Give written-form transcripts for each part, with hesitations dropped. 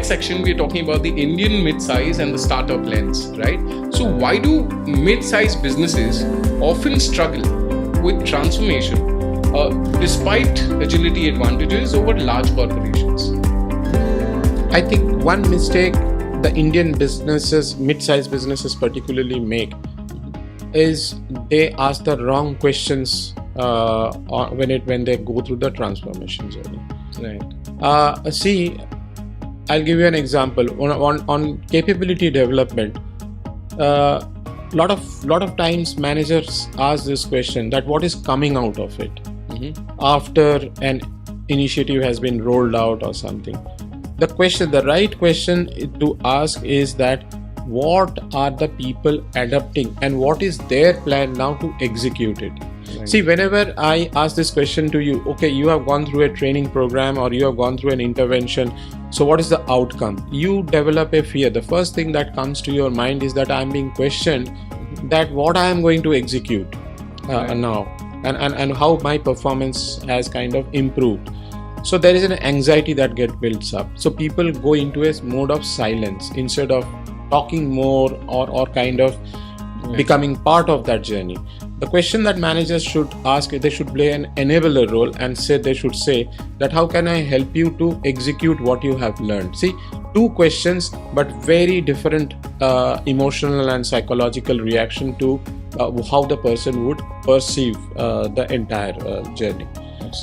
next section, we're talking about the Indian mid-size and the startup lens, right? So why do mid-size businesses often struggle with transformation despite agility advantages over large corporations? I think one mistake the Indian businesses, mid-sized businesses particularly make is they ask the wrong questions when they go through the transformation journey. Right. See, I'll give you an example on capability development. Lot of times managers ask this question that what is coming out of it after an initiative has been rolled out or something. The right question to ask is that what are the people adapting and what is their plan now to execute it? Right. See, whenever I ask this question to you, okay, you have gone through a training program or you have gone through an intervention. So what is the outcome? You develop a fear. The first thing that comes to your mind is that I'm being questioned that what I am going to execute now and how my performance has kind of improved. So there is an anxiety that gets built up. So people go into a mode of silence instead of talking more or kind of becoming part of that journey. The question that managers should ask, they should play an enabler role and they should say that how can I help you to execute what you have learned? See, two questions, but very different emotional and psychological reaction to how the person would perceive the entire journey.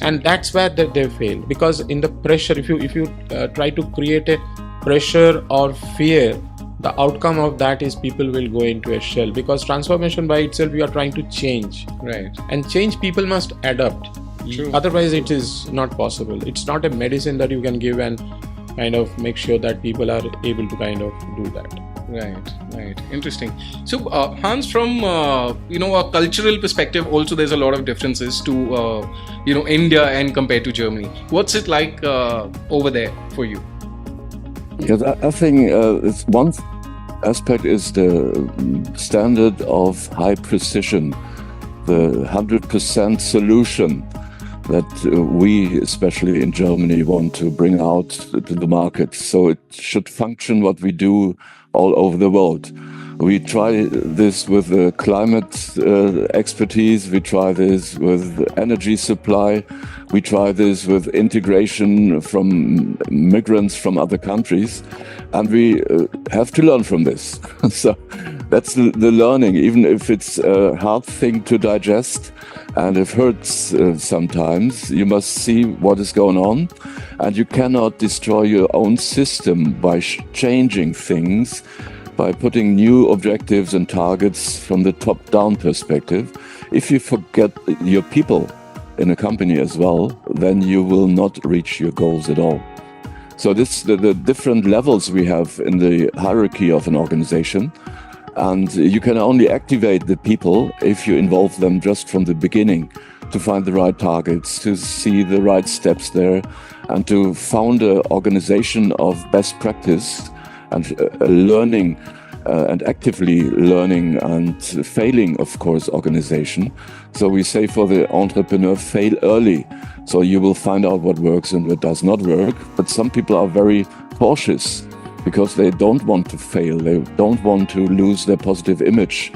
And that's where they fail, because in the pressure, if you try to create a pressure or fear, the outcome of that is people will go into a shell, because transformation by itself, you are trying to change, right? And change, people must adapt. True. Otherwise it is not possible. It's not a medicine that you can give and kind of make sure that people are able to kind of do that. Right. Interesting. So Hans, from a cultural perspective, also there's a lot of differences to India and compared to Germany. What's it like over there for you? Yes, I think it's one aspect is the standard of high precision, the 100% solution that we, especially in Germany, want to bring out to the market. So it should function what we do all over the world. We try this with climate expertise, we try this with energy supply, we try this with integration from migrants from other countries, and we have to learn from this. So that's the learning, even if it's a hard thing to digest and it hurts sometimes. You must see what is going on, and you cannot destroy your own system by changing things, by putting new objectives and targets from the top-down perspective. If you forget your people in a company as well, then you will not reach your goals at all. So the different levels we have in the hierarchy of an organization, and you can only activate the people if you involve them just from the beginning to find the right targets, to see the right steps there, and to found an organization of best practice and learning and actively learning and failing, of course, organization. So we say for the entrepreneur, fail early. So you will find out what works and what does not work. But some people are very cautious because they don't want to fail. They don't want to lose their positive image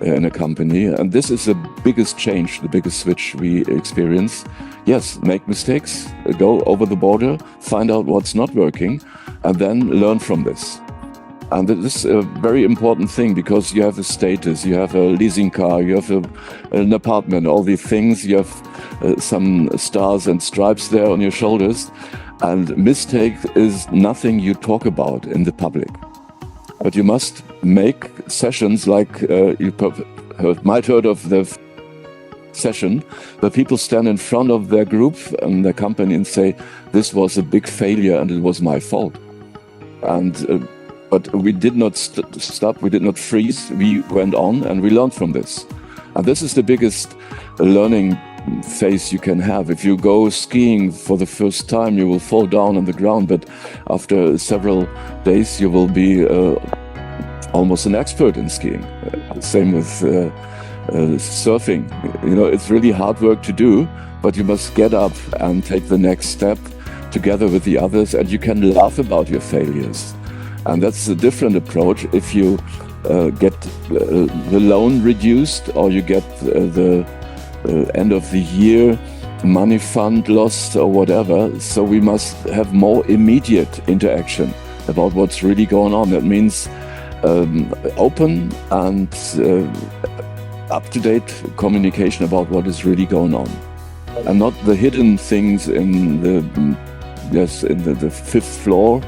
in a company. And this is the biggest change, the biggest switch we experience. Yes, make mistakes, go over the border, find out what's not working, and then learn from this. And this is a very important thing, because you have a status, you have a leasing car, you have an apartment, all these things, you have some stars and stripes there on your shoulders. And mistake is nothing you talk about in the public. But you must make sessions like you might heard of the session where people stand in front of their group and their company and say, this was a big failure and it was my fault. And but we did not stop, we did not freeze, we went on and we learned from this. And this is the biggest learning phase you can have. If you go skiing for the first time, you will fall down on the ground, but after several days you will be almost an expert in skiing. Same with surfing. You know, it's really hard work to do, but you must get up and take the next step together with the others, and you can laugh about your failures. And that's a different approach if you get the loan reduced, or you get the end of the year money fund lost or whatever. So we must have more immediate interaction about what's really going on. That means open and up-to-date communication about what is really going on, and not the hidden things in the fifth floor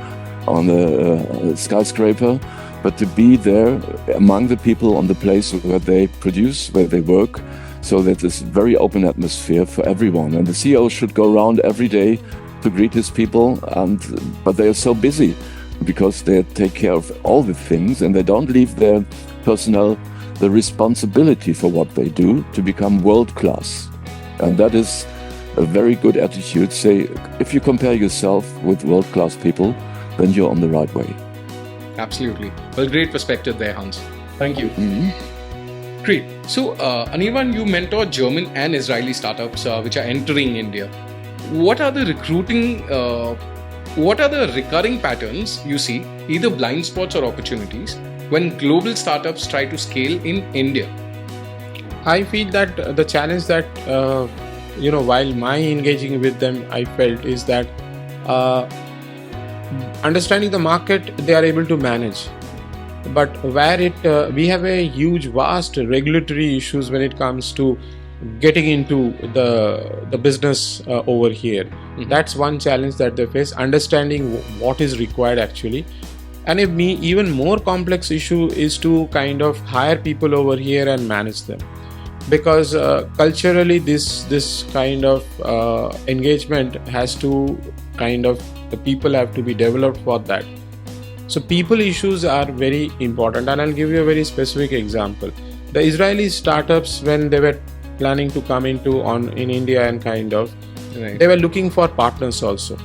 on the skyscraper, but to be there among the people on the place where they produce, where they work, so that there's a very open atmosphere for everyone. And the CEO should go around every day to greet his people, but they are so busy because they take care of all the things, and they don't leave their personnel the responsibility for what they do to become world-class. And that is a very good attitude. Say, if you compare yourself with world-class people, then you're on the right way. Absolutely. Well, great perspective there, Hans. Thank you. Mm-hmm. Great. So, Anirban, you mentor German and Israeli startups which are entering India. What are the recurring patterns you see, either blind spots or opportunities, when global startups try to scale in India? I feel that the challenge that, while my engaging with them, I felt is that understanding the market, they are able to manage. But where we have a huge, vast regulatory issues when it comes to getting into the business over here. Mm-hmm. That's one challenge that they face, understanding what is required actually. And even more complex issue is to kind of hire people over here and manage them, because culturally this kind of engagement has to the people have to be developed for that. So people issues are very important, and I'll give you a very specific example. The Israeli startups, when they were planning to come in India and they were looking for partners also.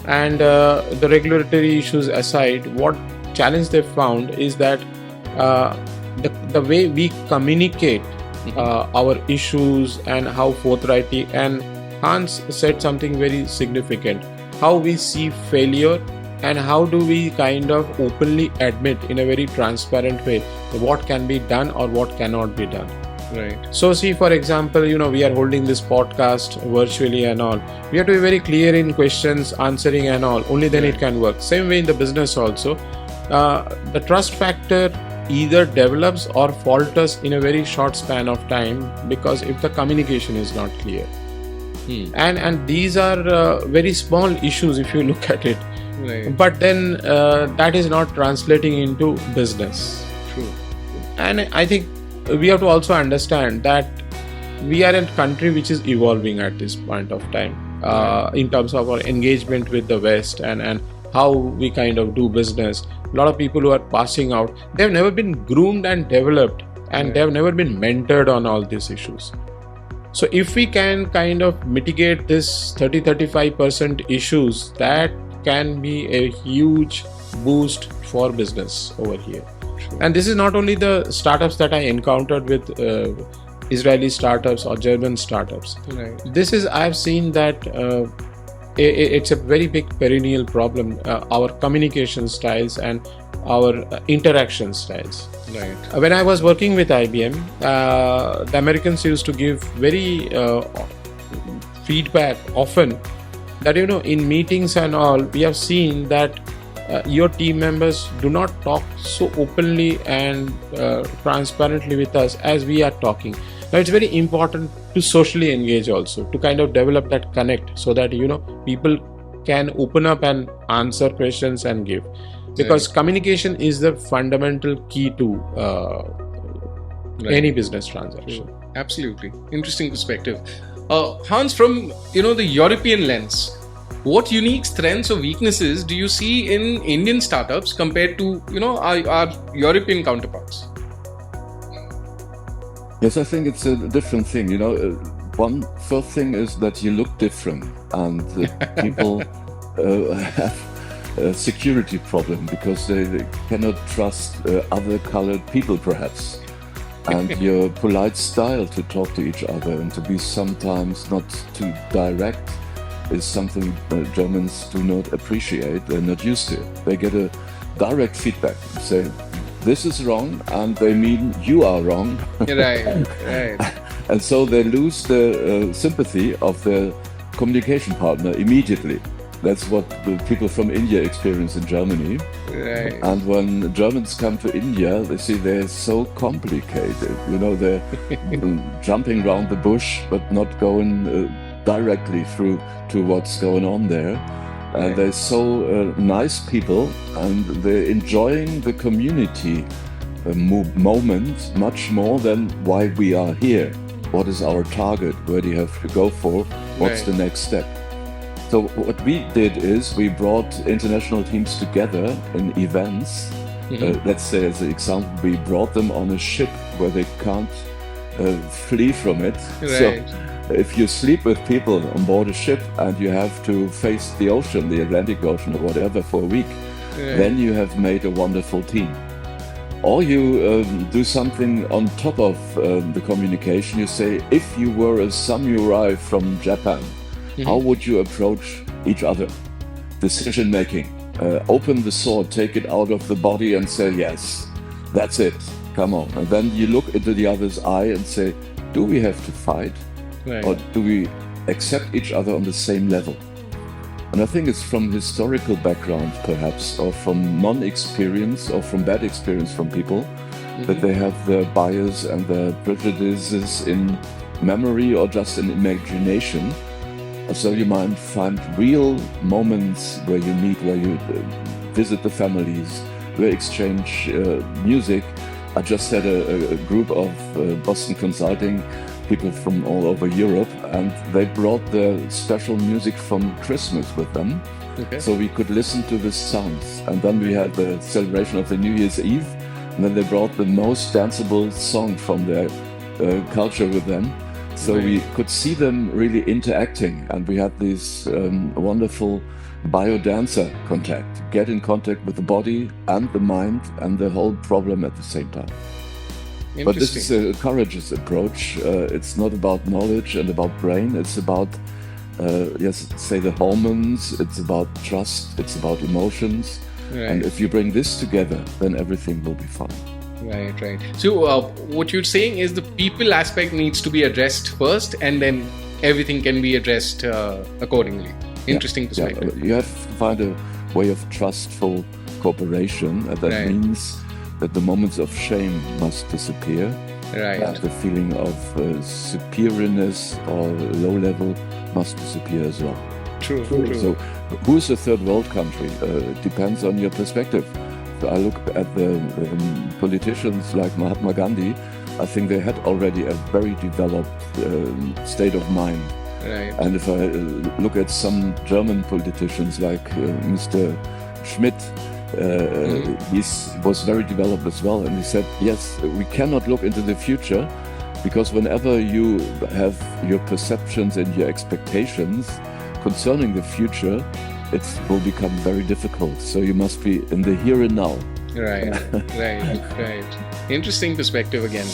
And the regulatory issues aside, what challenge they found is that the way we communicate our issues and how forthrightly, and Hans said something very significant, how we see failure and how do we openly admit in a very transparent way what can be done or what cannot be done. Right. So see, for example, we are holding this podcast virtually and all. We have to be very clear in questions, answering and all. Only then it can work. Same way in the business also. The trust factor either develops or falters in a very short span of time, because if the communication is not clear. And these are very small issues if you look at it. Right. But then that is not translating into business. True. And I think we have to also understand that we are a country which is evolving at this point of time in terms of our engagement with the West and how we do business. A lot of people who are passing out, they have never been groomed and developed, and they have never been mentored on all these issues. So if we can mitigate this 30-35% issues, that can be a huge boost for business over here. True. And this is not only the startups that I encountered with Israeli startups or German startups. Right. This is, I've seen that it's a very big perennial problem, our communication styles and our interaction styles. Right. When I was working with IBM, the Americans used to give very feedback often that, in meetings and all, we have seen that your team members do not talk so openly and transparently with us as we are talking. Now it's very important to socially engage also, to develop that connect, so that people can open up and answer questions and give, because communication is the fundamental key to any business transaction. Absolutely. Interesting perspective. Hans, from the European lens, what unique strengths or weaknesses do you see in Indian startups compared to our European counterparts? Yes, I think it's a different thing. One first thing is that you look different, and people have a security problem because they cannot trust other colored people, perhaps. And your polite style to talk to each other and to be sometimes not too direct is something Germans do not appreciate. They're not used to it. They get a direct feedback, say, this is wrong, and they mean you are wrong. Right. And so they lose the sympathy of their communication partner immediately. That's what the people from India experience in Germany. Right. And when Germans come to India, they see they're so complicated. You know, they're jumping around the bush, but not going directly through to what's going on there. And they're so nice people, and they're enjoying the community moment much more than why we are here. What is our target? Where do you have to go for? What's the next step? So what we did is we brought international teams together in events. Let's say, as an example, we brought them on a ship where they can't flee from it. Right. So if you sleep with people on board a ship and you have to face the ocean, the Atlantic Ocean or whatever, for a week, then you have made a wonderful team. Or you do something on top of the communication. You say, if you were a samurai from Japan, how would you approach each other? Decision making. Open the sword, take it out of the body and say, yes, that's it, come on. And then you look into the other's eye and say, do we have to fight? Or do we accept each other on the same level? And I think it's from historical background, perhaps, or from non-experience or from bad experience from people, that they have their bias and their prejudices in memory or just in imagination. So you might find real moments where you meet, where you visit the families, where you exchange music. I just had a group of Boston Consulting people from all over Europe, and they brought their special music from Christmas with them. So we could listen to the sounds. And then we had the celebration of the New Year's Eve, and then they brought the most danceable song from their culture with them. So we could see them really interacting, and we had this wonderful biodancer contact, get in contact with the body and the mind and the whole problem at the same time. But this is a courageous approach. It's not about knowledge and about brain. It's about, say the hormones. It's about trust. It's about emotions. And if you bring this together, then everything will be fine. Right. So what you're saying is the people aspect needs to be addressed first, and then everything can be addressed accordingly. Interesting perspective. You have to find a way of trustful cooperation, and that means that the moments of shame must disappear. And the feeling of superiorness or low level must disappear as well. True. So who's a third world country? It depends on your perspective. So I look at the politicians like Mahatma Gandhi. I think they had already a very developed state of mind. And if I look at some German politicians like Mr. Schmidt, he was very developed as well. And he said, yes, we cannot look into the future, because whenever you have your perceptions and your expectations concerning the future, it will become very difficult. So you must be in the here and now. Right. Interesting perspective again.